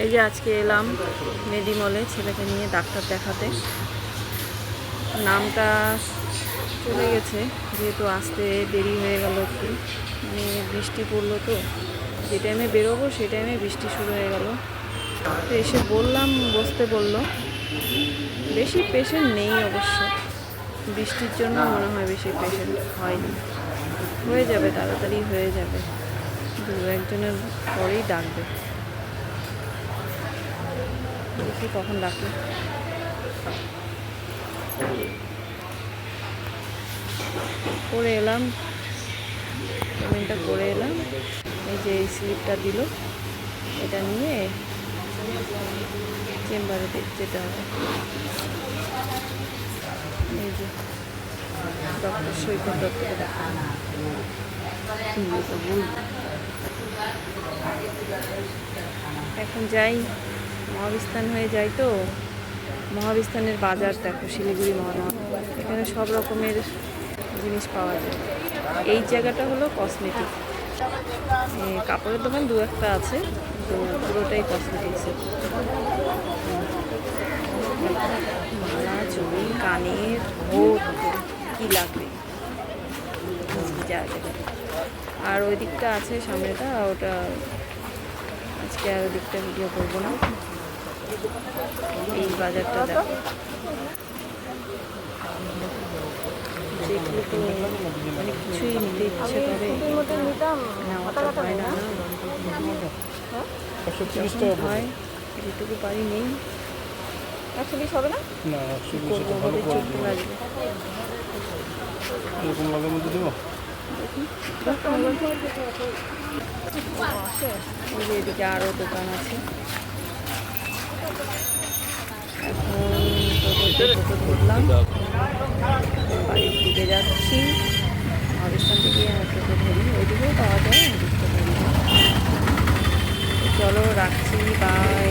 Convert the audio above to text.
এই যে আজকে এলাম মেডিমলে ছেলেকে নিয়ে ডাক্তার দেখাতে। নামটা চলে গেছে যেহেতু আসতে দেরি হয়ে গেল একটু, মানে বৃষ্টি পড়লো তো, যে টাইমে বেরোবো সেই টাইমে বৃষ্টি শুরু হয়ে গেল। তো এসে বললাম, বসতে বললো। বেশি পেশেন্ট নেই অবশ্য, বৃষ্টির জন্য মনে হয় বেশি পেশেন্ট হয়নি। হয়ে যাবে, তাড়াতাড়ি হয়ে যাবে, দু একজনের পরেই ডাকবে। দেখি কখন ডাকে। করে এলাম, পেমেন্টটা করে এলাম। এই যে এই স্লিপটা দিল, এটা নিয়ে চেম্বারে যেতে হবে। এই যে ডক্টর সৈকত দত্তকে দেখা। এখন যাই, মহাবিস্তান হয়ে যাই তো। মহাবিস্তানের বাজার দেখো, শিলিগুড়ি এখানে সব রকমের জিনিস পাওয়া যায়। এই জায়গাটা হলো কসমেটিক, কাপড়ের দোকান দু একটা আছে, তো পুরোটাই কসমেটিক্সের। মালা, চুড়ি, কানের, ভোট, কী লাগবে জায়গাটা। আর ওই দিকটা আছে সামনেটা, ওটা আজকে আর ওই দিকটা ভিডিও করবো না। এই বাজারটা দেখো, দেখলে তো অনেক কিছুই নিতে ইচ্ছে করে, নেওয়াটা হয় না। হয় যেটুকু পারি নেই। 120 হবে না? চলতে লাগবে। এদিকে আরও দোকান আছে। এখন ধরলাম, বাড়ির দিকে যাচ্ছি। মহাবিস্তান থেকে টোটো ধরি, ওইদিকেও পাওয়া যায়, ওইদিকটা ধরি। চলো রাখছি, বাই।